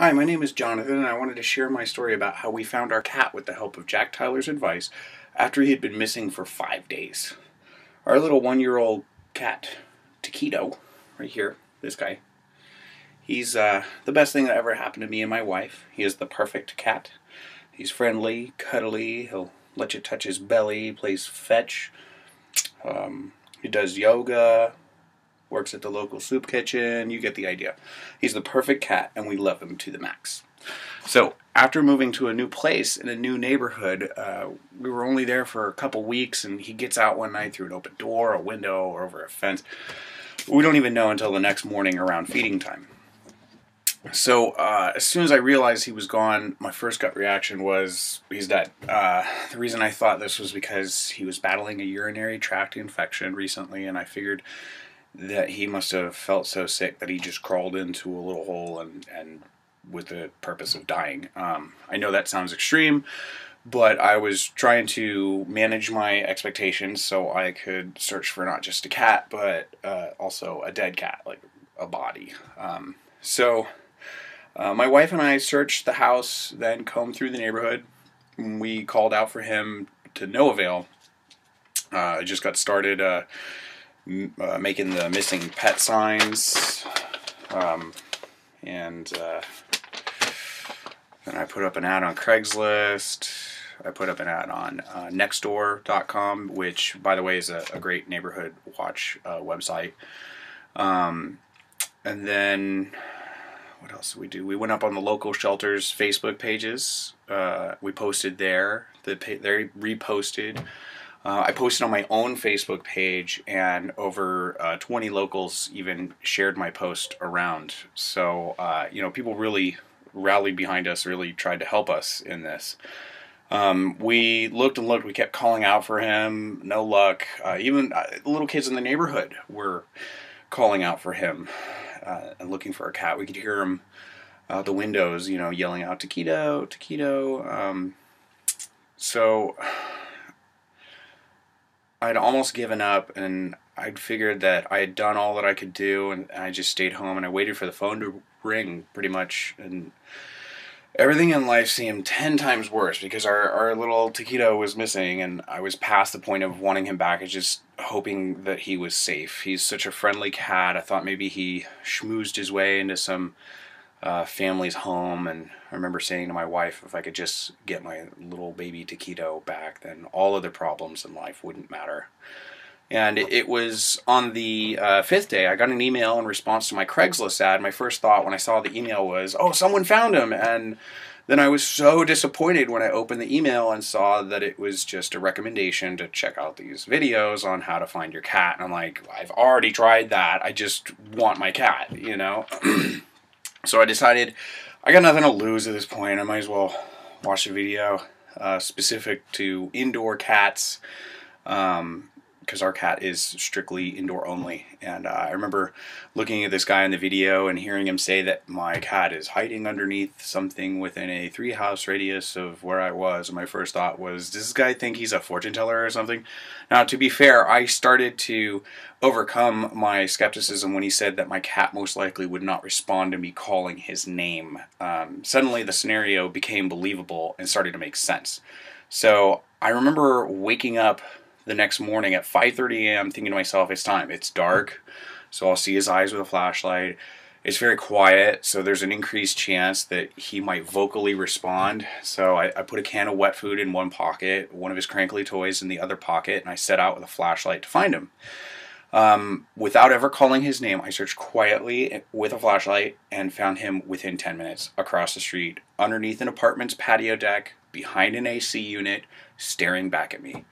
Hi, my name is Jonathan, and I wanted to share my story about how we found our cat with the help of Jack Tyler's advice after he had been missing for 5 days. Our little 1-year-old cat, Taquito, right here, this guy, he's the best thing that ever happened to me and my wife. He is the perfect cat. He's friendly, cuddly, he'll let you touch his belly, plays fetch, he does yoga, works at the local soup kitchen. You get the idea. He's the perfect cat, and we love him to the max. So after moving to a new place in a new neighborhood, we were only there for a couple weeks, and he gets out one night through an open door, a window, or over a fence. We don't even know until the next morning around feeding time. So as soon as I realized he was gone, my first gut reaction was, he's dead. The reason I thought this was because he was battling a urinary tract infection recently, and I figured that he must have felt so sick that he just crawled into a little hole and with the purpose of dying. I know that sounds extreme, but I was trying to manage my expectations so I could search for not just a cat, but also a dead cat, like a body. My wife and I searched the house, then combed through the neighborhood. We called out for him to no avail. I just got started making the missing pet signs, and then I put up an ad on Craigslist. I put up an ad on nextdoor.com, which, by the way, is a great neighborhood watch website. And then what else did we do? We went up on the local shelters' Facebook pages. We posted there. They reposted. I posted on my own Facebook page, and over 20 locals even shared my post around. So, people really rallied behind us, really tried to help us in this. We looked and looked. We kept calling out for him. No luck. Even the little kids in the neighborhood were calling out for him and looking for a cat. We could hear them out the windows, yelling out, "Taquito, Taquito." So I'd almost given up, and I'd figured that I had done all that I could do, and I just stayed home, and I waited for the phone to ring, pretty much, and everything in life seemed 10 times worse, because our little Taquito was missing, and I was past the point of wanting him back. I was just hoping that he was safe. He's such a friendly cat. I thought maybe he schmoozed his way into some family's home, and I remember saying to my wife, if I could just get my little baby Taquito back, then all other problems in life wouldn't matter. And it was on the 5th day, I got an email in response to my Craigslist ad. My first thought when I saw the email was, oh, someone found him. And then I was so disappointed when I opened the email and saw that it was just a recommendation to check out these videos on how to find your cat. And I'm like, I've already tried that. I just want my cat, So I decided I got nothing to lose at this point. I might as well watch a video specific to indoor cats, because our cat is strictly indoor only. And I remember looking at this guy in the video and hearing him say that my cat is hiding underneath something within a 3-house radius of where I was. And my first thought was, does this guy think he's a fortune teller or something? Now, to be fair, I started to overcome my skepticism when he said that my cat most likely would not respond to me calling his name. Suddenly the scenario became believable and started to make sense. So I remember waking up the next morning at 5:30 a.m. thinking to myself, it's time. It's dark, so I'll see his eyes with a flashlight. It's very quiet, so there's an increased chance that he might vocally respond. So I put a can of wet food in one pocket, one of his crinkly toys in the other pocket, and I set out with a flashlight to find him. Without ever calling his name, I searched quietly with a flashlight and found him within 10 minutes, across the street, underneath an apartment's patio deck, behind an AC unit, staring back at me.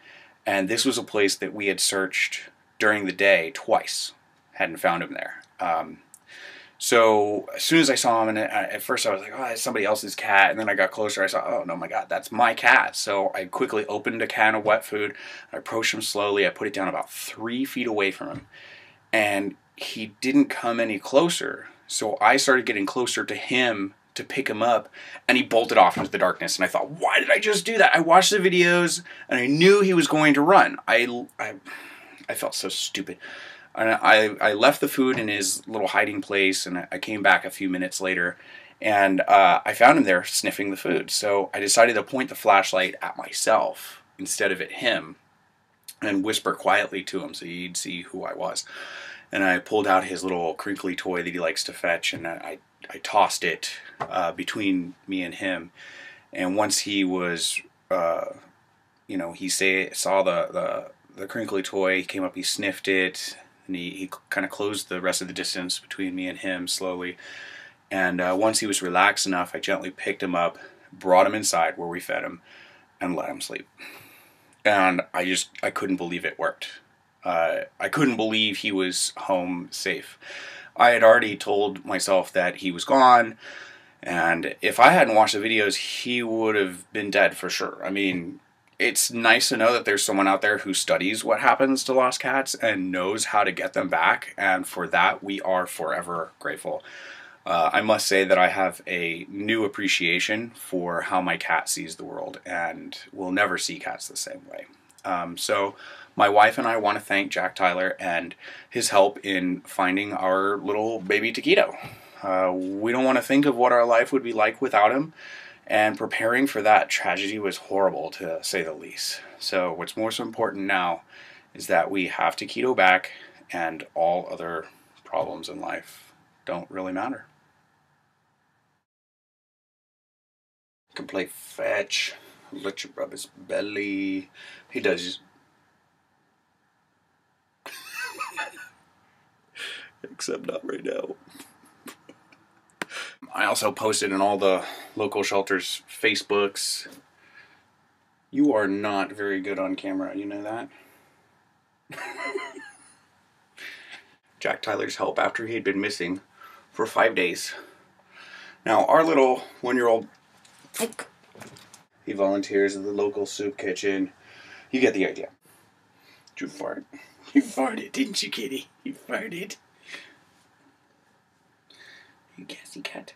And this was a place that we had searched during the day twice. Hadn't found him there. So as soon as I saw him, and at first I was like, oh, it's somebody else's cat. And then I got closer. I saw, oh, no, my God, that's my cat. So I quickly opened a can of wet food. I approached him slowly. I put it down about 3 feet away from him. And he didn't come any closer. So I started getting closer to him to pick him up, and he bolted off into the darkness. And I thought, why did I just do that? I watched the videos, and I knew he was going to run. I felt so stupid. And I left the food in his little hiding place, and I came back a few minutes later, And I found him there sniffing the food. So I decided to point the flashlight at myself instead of at him and whisper quietly to him so he'd see who I was. And I pulled out his little crinkly toy that he likes to fetch, and I tossed it between me and him. And once he was, he saw the crinkly toy, he came up, he sniffed it, and he kind of closed the rest of the distance between me and him slowly. And once he was relaxed enough, I gently picked him up, brought him inside where we fed him, and let him sleep. And I couldn't believe it worked. I couldn't believe he was home safe. I had already told myself that he was gone, and if I hadn't watched the videos, he would have been dead for sure. I mean, it's nice to know that there's someone out there who studies what happens to lost cats and knows how to get them back, and for that, we are forever grateful. I must say that I have a new appreciation for how my cat sees the world, and will never see cats the same way. So my wife and I want to thank Jack Tyler and his help in finding our little baby Taquito. We don't want to think of what our life would be like without him, and preparing for that tragedy was horrible, to say the least. So what's most important now is that we have Taquito back, and all other problems in life don't really matter. Can play fetch, let you rub his belly. He does. Except not right now. I also posted in all the local shelters' Facebooks. You are not very good on camera, you know that? Jack Tyler's help after he had been missing for 5 days. Now, our little 1-year-old, he volunteers at the local soup kitchen. You get the idea. Did you fart? You farted, didn't you, kitty? You farted. You gassy cat.